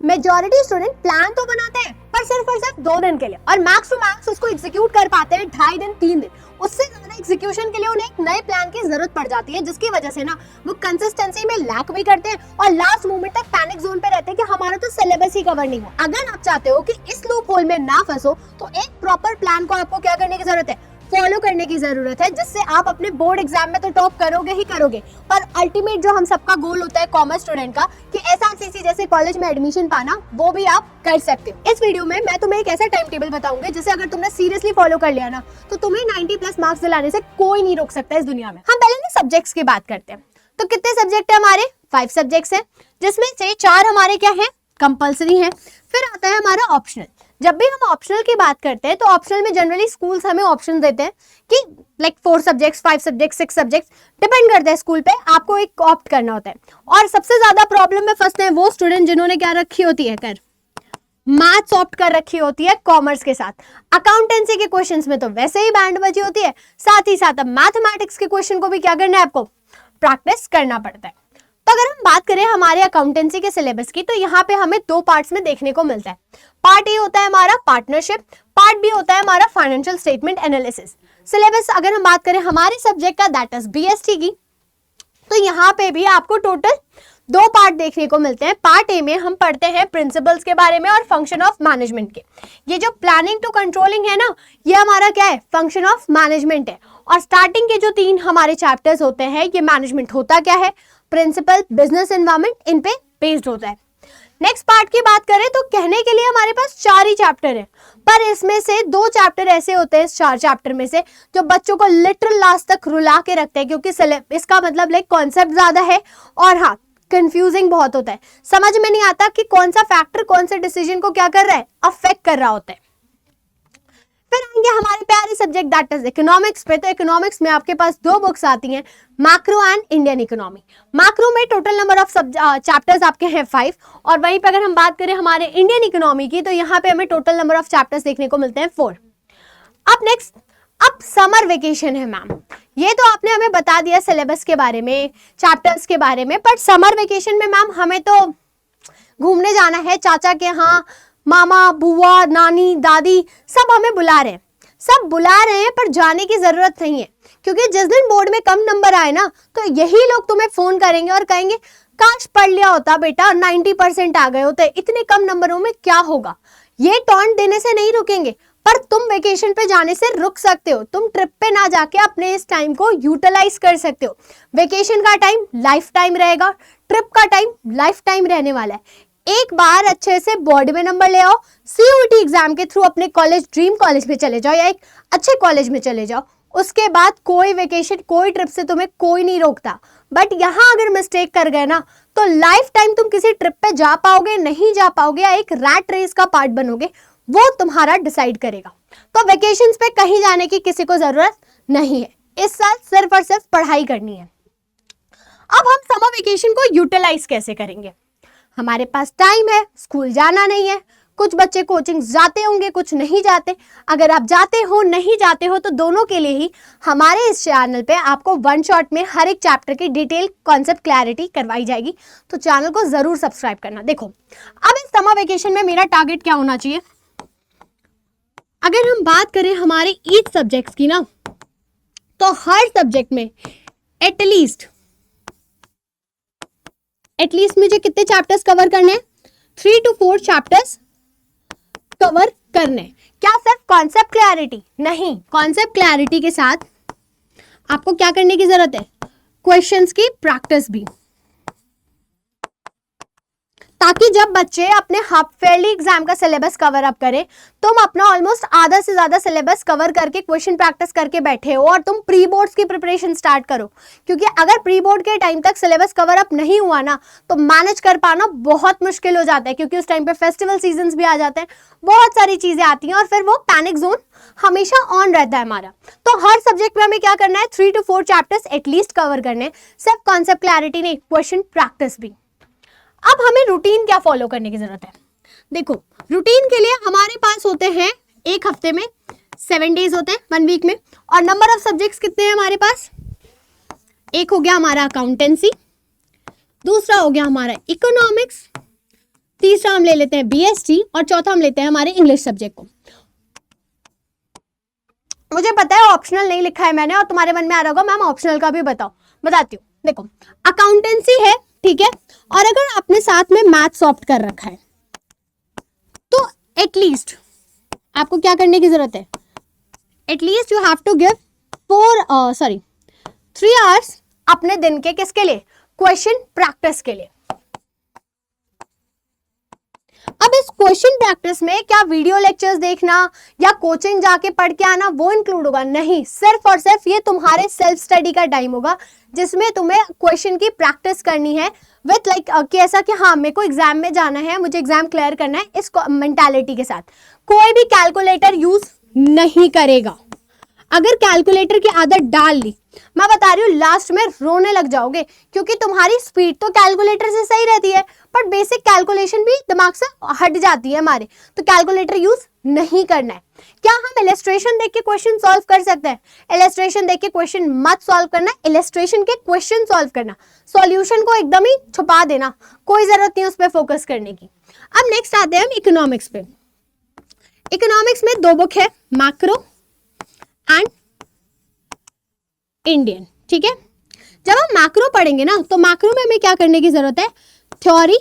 Majority student plan तो बनाते हैं पर सिर्फ और सिर्फ 2 दिन के लिए, और मैक्स टू मैक्स उसको एग्जीक्यूट कर पाते हैं 2.5 दिन 3 दिन। उससे ज्यादा एग्जीक्यूशन के लिए उन्हें एक नए प्लान की जरूरत पड़ जाती है, जिसकी वजह से ना वो कंसिस्टेंसी में लैक भी करते हैं और लास्ट मोमेंट तक पैनिक जोन पे रहते हैं कि हमारा तो सिलेबस ही कवर नहीं हो। अगर आप चाहते हो कि इस लूप होल में ना फंसो तो एक प्रॉपर प्लान को आपको क्या करने की जरूरत है, फॉलो करने की जरूरत है, जिससे आप अपने बोर्ड एग्जाम में तो टॉप करोगे ही करोगे, पर अल्टीमेट जो हम सबका गोल होता है कॉमर्स स्टूडेंट का कि एसआरसीसी जैसे कॉलेज में एडमिशन पाना, वो भी आप कर सकते हो। इस वीडियो में मैं तुम्हें एक ऐसा टाइम टेबल बताऊंगी जिसे अगर तुमने सीरियसली फॉलो कर लिया ना तो तुम्हें 90+ मार्क्स दिलाने से कोई नहीं रोक सकता इस दुनिया में। हम पहले ना सब्जेक्ट्स की बात करते हैं। तो कितने सब्जेक्ट है हमारे? 5 सब्जेक्ट्स है, जिसमें से 4 हमारे क्या है, कंपल्सरी है। फिर आता है हमारा ऑप्शनल। जब भी हम ऑप्शनल की बात करते हैं तो ऑप्शनल में जनरली स्कूल्स हमें ऑप्शन देते हैं कि like 4 subjects, 5 subjects, 6 subjects, depend करता है स्कूल पे, आपको एक ऑप्ट करना होता है। और सबसे ज्यादा प्रॉब्लम में फंसते हैं वो स्टूडेंट जिन्होंने क्या रखी होती है, कर मैथ्स ऑप्ट कर रखी होती है कॉमर्स के साथ। अकाउंटेंसी के क्वेश्चंस में तो वैसे ही बैंड बजी होती है, साथ ही साथ अब मैथमेटिक्स के क्वेश्चन को भी क्या करना है, आपको प्रैक्टिस करना पड़ता है। तो अगर हम बात करें हमारे अकाउंटेंसी के सिलेबस की, तो यहाँ पे हमें 2 पार्ट्स में देखने को मिलता है। पार्ट ए होता है हमारा पार्टनरशिप, पार्ट बी होता है हमारा फाइनेंशियल स्टेटमेंट एनालिसिस। सिलेबस अगर हम बात करें हमारे सब्जेक्ट का, दैट इज बीएसटी की, तो यहाँ पे भी आपको टोटल 2 पार्ट देखने को मिलते हैं। पार्ट ए में हम पढ़ते हैं प्रिंसिपल्स के बारे में और फंक्शन ऑफ मैनेजमेंट के। ये जो प्लानिंग टू कंट्रोलिंग है ना, ये हमारा क्या है, फंक्शन ऑफ मैनेजमेंट है। और स्टार्टिंग के जो 3 हमारे चैप्टर्स होते हैं, ये मैनेजमेंट होता क्या है, प्रिंसिपल, बिजनेस एनवायरनमेंट, इन पे बेस्ड होता है। नेक्स्ट पार्ट की बात करें तो कहने के लिए हमारे पास 4 ही चैप्टर है, पर इसमें से 2 चैप्टर ऐसे होते हैं इस 4 चैप्टर में से जो बच्चों को लिटरल लास्ट तक रुला के रखते हैं, क्योंकि इसका मतलब लाइक कॉन्सेप्ट ज्यादा है और हाँ कंफ्यूजिंग बहुत होता है। समझ में नहीं आता कि कौन सा फैक्टर कौन से डिसीजन को क्या कर रहा है, अफेक्ट कर रहा होता है। फिर आएंगे हमारे प्यारे सब्जेक्ट दैट इज इकोनॉमिक्स पे। तो इकोनॉमिक्स में आपके पास 2 बुक्स आती हैं, macro and Indian economy. Macro में टोटल नंबर ऑफ चैप्टर्स आपके हैं 5, और वहीं पर अगर हम बात करें हमारे इंडियन इकोनॉमी की, तो यहाँ पे हमें टोटल नंबर ऑफ चैप्टर्स देखने को मिलते हैं 4। अब नेक्स्ट, अब समर वेकेशन है मैम, ये तो आपने हमें बता दिया सिलेबस के बारे में, चैप्टर्स के बारे में, पर समर वेकेशन में मैम हमें तो घूमने जाना है, चाचा के यहाँ, मामा, बुआ, नानी, दादी सब हमें बुला रहे हैं, सब बुला रहे हैं, पर जाने की जरूरत नहीं है, क्योंकि जिस दिन बोर्ड में कम नंबर आए ना तो यही लोग तुम्हें फोन करेंगे और कहेंगे काश पढ़ लिया होता बेटा, 90% आ गए होते, इतने कम नंबरों में क्या होगा। ये टॉन्ट देने से नहीं रुकेंगे, पर तुम वेकेशन पे जाने से रुक सकते हो, तुम ट्रिप पे ना जाके अपने इस टाइम को यूटिलाइज कर सकते हो। वेकेशन का टाइम लाइफ टाइम रहेगा, ट्रिप का टाइम लाइफ टाइम रहने वाला है। एक बार अच्छे से बोर्ड में नंबर ले आओ, सीयूईटी एग्जाम के थ्रू अपने कॉलेज, ड्रीम कॉलेज में चले जाओ या एक अच्छे कॉलेज में चले जाओ, उसके बाद कोई वेकेशन, कोई ट्रिप से तुम्हें कोई नहीं रोकता। बट यहाँ अगर मिस्टेक कर गए ना तो लाइफ टाइम तुम किसी ट्रिप पे जा पाओगे, नहीं जा पाओगे, या एक रैट रेस का पार्ट बनोगे, वो तुम्हारा डिसाइड करेगा। तो वेकेशंस पे कहीं जाने की किसी को जरूरत नहीं है, इस साल सिर्फ और सिर्फ पढ़ाई करनी है। अब हम समर वेकेशन को यूटिलाइज कैसे करेंगे? हमारे पास टाइम है, स्कूल जाना नहीं है, कुछ बच्चे कोचिंग जाते होंगे, कुछ नहीं जाते। अगर आप जाते हो, नहीं जाते हो, तो दोनों के लिए ही हमारे इस चैनल पे आपको 1 शॉट में हर एक चैप्टर की डिटेल कॉन्सेप्ट क्लैरिटी करवाई जाएगी, तो चैनल को जरूर सब्सक्राइब करना। देखो अब इस समर वेकेशन में मेरा टारगेट क्या होना चाहिए, अगर हम बात करें हमारे ईच सब्जेक्ट्स की ना, तो हर सब्जेक्ट में एटलीस्ट मुझे कितने चैप्टर्स कवर करने हैं, 3 to 4 चैप्टर्स कवर करने। क्या सिर्फ कॉन्सेप्ट क्लैरिटी? नहीं, कॉन्सेप्ट क्लैरिटी के साथ आपको क्या करने की जरूरत है, क्वेश्चंस की प्रैक्टिस भी, ताकि जब बच्चे अपने हाफ फेयरली एग्जाम का सिलेबस कवर अप करें, तुम अपना ऑलमोस्ट आधा से ज्यादा सिलेबस कवर करके क्वेश्चन प्रैक्टिस करके बैठे हो और तुम प्री बोर्ड्स की प्रिपरेशन स्टार्ट करो। क्योंकि अगर प्री बोर्ड के टाइम तक सिलेबस कवर अप नहीं हुआ ना तो मैनेज कर पाना बहुत मुश्किल हो जाता है, क्योंकि उस टाइम पे फेस्टिवल सीजन्स भी आ जाते हैं, बहुत सारी चीजें आती हैं और फिर वो पैनिक जोन हमेशा ऑन रहता है हमारा। तो हर सब्जेक्ट में हमें क्या करना है, 3 to 4 चैप्टर्स एटलीस्ट कवर करने, सिर्फ कॉन्सेप्ट क्लैरिटी नहीं, क्वेश्चन प्रैक्टिस भी। अब हमें रूटीन क्या फॉलो करने की जरूरत है? देखो रूटीन के लिए हमारे पास होते हैं एक हफ्ते में 7 डेज होते हैं, 1 वीक में, और नंबर ऑफ सब्जेक्ट्स कितने हैं हमारे पास? एक हो गया हमारा अकाउंटेंसी, दूसरा हो गया हमारा इकोनॉमिक्स, तीसरा हम ले लेते हैं बीएसटी और चौथा हम लेते हैं हमारे इंग्लिश सब्जेक्ट को। मुझे पता है ऑप्शनल नहीं लिखा है मैंने और तुम्हारे मन में आ रहा होगा मैम ऑप्शनल का भी बताती हूँ। देखो अकाउंटेंसी है, ठीक है, और अगर आपने साथ में मैथ्स ऑप्ट कर रखा है तो एटलीस्ट आपको क्या करने की जरूरत है, at least you have to give 3 hours अपने दिन के किसके लिए, क्वेश्चन प्रैक्टिस के लिए। अब इस क्वेश्चन प्रैक्टिस में क्या वीडियो लेक्चर्स देखना या कोचिंग जाके पढ़ के आना वो इंक्लूड होगा, नहीं, सिर्फ और सिर्फ ये तुम्हारे सेल्फ स्टडी का टाइम होगा जिसमें तुम्हें क्वेश्चन की प्रैक्टिस करनी है विथ लाइक कि ऐसा कि हाँ मेरे को एग्जाम में जाना है, मुझे एग्जाम क्लियर करना है, इस मेंटालिटी के साथ। कोई भी कैलकुलेटर यूज नहीं करेगा। अगर कैलकुलेटर की आदत डाल ली, मैं बता रही हूँ लास्ट में रोने लग जाओगे, क्योंकि तुम्हारी स्पीड तो कैलकुलेटर से सही रहती है पर बेसिक कैलकुलेशन भी दिमाग से हट जाती है हमारे, तो कैलकुलेटर यूज नहीं करना है। क्या हम इलस्ट्रेशन देख के क्वेश्चन सॉल्व कर सकते हैं? इलस्ट्रेशन देख के क्वेश्चन मत सॉल्व करना, इलस्ट्रेशन के क्वेश्चन सॉल्व करना, सॉल्यूशन को एकदम ही छुपा देना, कोई जरूरत नहीं उस पर फोकस करने की। अब नेक्स्ट आते हैं हम इकोनॉमिक्स पे। इकोनॉमिक्स में 2 बुक है, मैक्रो एंड इंडियन, ठीक है। जब हम मैक्रो पढ़ेंगे ना तो मैक्रो में हमें क्या करने की जरूरत है, थ्योरी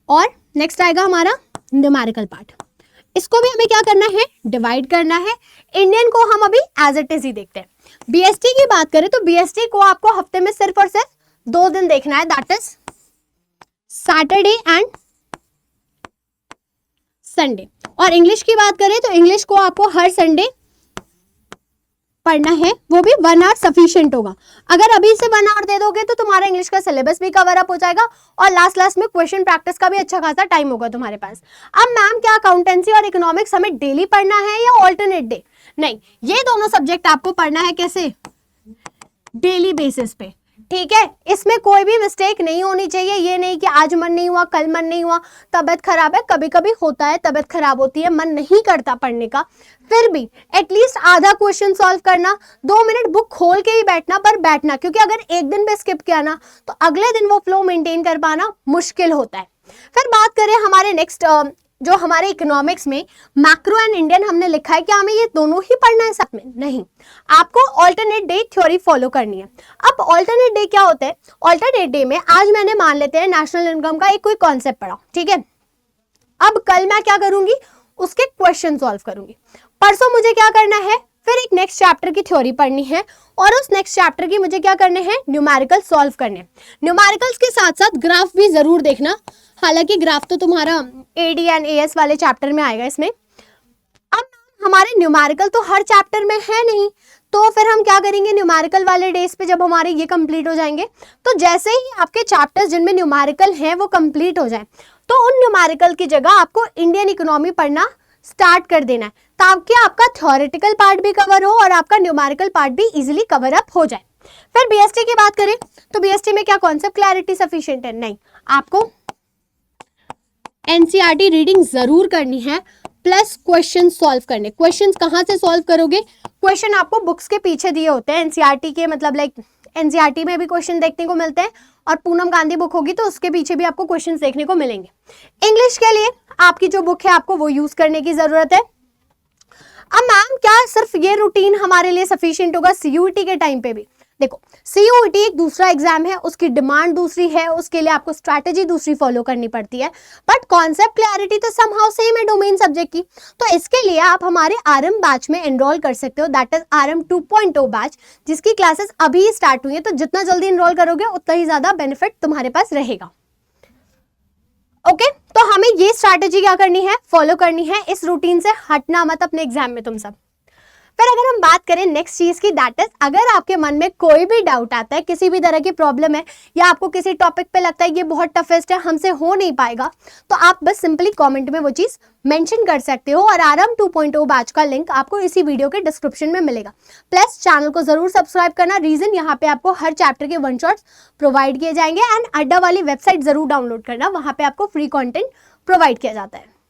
और नेक्स्ट आएगा हमारा न्यूमेरिकल पार्ट। इसको भी हमें क्या करना है, डिवाइड करना है। इंडियन को हम अभी एज इट इज ही देखते हैं। बीएसटी की बात करें तो बीएसटी को आपको हफ्ते में सिर्फ और सिर्फ 2 दिन देखना है, that is Saturday and Sunday. और इंग्लिश की बात करें तो इंग्लिश को आपको हर संडे पढ़ना है, वो भी 1 आवर सफिशिएंट होगा। अगर अभी से 1 आवर दे दोगे तो तुम्हारा इंग्लिश का सिलेबस भी कवर अप हो जाएगा और लास्ट में क्वेश्चन प्रैक्टिस का भी अच्छा खासा टाइम होगा तुम्हारे पास। अब मैम क्या अकाउंटेंसी और इकोनॉमिक्स हमें डेली पढ़ना है या ऑल्टरनेट डे? नहीं, ये दोनों सब्जेक्ट आपको पढ़ना है कैसे, डेली बेसिस पे, ठीक है। इसमें कोई भी मिस्टेक नहीं होनी चाहिए। ये नहीं कि आज मन नहीं हुआ, कल मन नहीं हुआ, तबीयत खराब है, कभी कभी होता है, तबीयत खराब होती है, मन नहीं करता पढ़ने का, फिर भी एटलीस्ट आधा क्वेश्चन सॉल्व करना, 2 मिनट बुक खोल के ही बैठना, पर बैठना, क्योंकि अगर एक दिन भी स्किप किया ना तो अगले दिन वो फ्लो मेंटेन कर पाना मुश्किल होता है। फिर बात करें हमारे नेक्स्ट जो हमारे इकोनॉमिक्स में मैक्रो एंड इंडियन हमने लिखा है, क्या हमें ये दोनों ही पढ़ना है साथ में? नहीं, आपको ऑल्टरनेट डे थ्योरी फॉलो करनी है। अब ऑल्टरनेट डे क्या होता है? ऑल्टरनेट डे में आज मैंने मान लेते हैं नेशनल इनकम का एक कोई कॉन्सेप्ट पढ़ा, ठीक है। अब कल मैं क्या करूंगी, उसके क्वेश्चन सॉल्व करूंगी। परसों मुझे क्या करना है, फिर एक नेक्स्ट चैप्टर की थ्योरी पढ़नी है और उस नेक्स्ट चैप्टर की मुझे क्या करने हैं, न्यूमेरिकल सॉल्व करने। न्यूमेरिकल्स के साथ साथ ग्राफ भी जरूर देखना, हालांकि ग्राफ तो तुम्हारा एडी एंड एएस वाले चैप्टर में आएगा इसमें। अब हमारे न्यूमेरिकल तो हर चैप्टर में है नहीं, तो फिर हम क्या करेंगे, न्यूमेरिकल वाले डेज पे जब हमारे ये कंप्लीट हो जाएंगे, तो जैसे ही आपके चैप्टर्स जिनमें न्यूमेरिकल हैं वो कंप्लीट हो जाए तो उन न्यूमेरिकल की जगह आपको इंडियन इकोनॉमी पढ़ना स्टार्ट कर देना है, ताकि आपका थ्योरेटिकल पार्ट भी कवर हो और आपका न्यूमेरिकल पार्ट भी इजीली कवर अप हो जाए। फिर बीएसटी की बात करें तो बीएसटी में क्या कॉन्सेप्ट क्लैरिटी सफिशिएंट है? नहीं, आपको एनसीईआरटी रीडिंग जरूर करनी है प्लस क्वेश्चन सॉल्व करने। क्वेश्चंस कहाँ से सॉल्व करोगे? क्वेश्चन आपको बुक्स के पीछे दिए होते हैं एनसीईआरटी के, मतलब लाइक एनसीईआरटी में भी क्वेश्चन देखने को मिलते हैं और पूनम गांधी बुक होगी तो उसके पीछे भी आपको क्वेश्चंस देखने को मिलेंगे। इंग्लिश के लिए आपकी जो बुक है आपको वो यूज करने की जरूरत है। अब मैम क्या सिर्फ ये रूटीन हमारे लिए सफिशिएंट होगा सीयूईटी के टाइम पे भी? देखो, सीयूईटी एक दूसरा एग्जाम है, उसकी डिमांड दूसरी है, उसके लिए आपको स्ट्रैटेजी दूसरी फॉलो करनी पड़ती है, बट कॉन्सेप्ट क्लैरिटी तो समहाउ सेम है डोमेन सब्जेक्ट की। तो इसके लिए आप हमारे आरएम बैच में एनरोल कर सकते हो, दैट इज आरएम 2.0 बैच, जिसकी क्लासेस अभी स्टार्ट हुई है। तो जितना जल्दी एनरोल करोगे उतना ही ज्यादा बेनिफिट तुम्हारे पास रहेगा। ओके, तो हमें ये स्ट्रैटेजी क्या करनी है, फॉलो करनी है, इस रूटीन से हटना मत अपने एग्जाम में तुम सब। फिर अगर हम बात करें नेक्स्ट चीज की, दैट इज अगर आपके मन में कोई भी डाउट आता है, किसी भी तरह की प्रॉब्लम है या आपको किसी टॉपिक पे लगता है ये बहुत टफेस्ट है, हमसे हो नहीं पाएगा, तो आप बस सिंपली कमेंट में वो चीज मेंशन कर सकते हो और आरएम 2.0 बैच का लिंक आपको इसी वीडियो के डिस्क्रिप्शन में मिलेगा। प्लस चैनल को जरूर सब्सक्राइब करना, रीजन यहाँ पे आपको हर चैप्टर के 1 शॉट्स प्रोवाइड किए जाएंगे। एंड अड्डा वाली वेबसाइट जरूर डाउनलोड करना, वहां पे आपको फ्री कॉन्टेंट प्रोवाइड किया जाता है।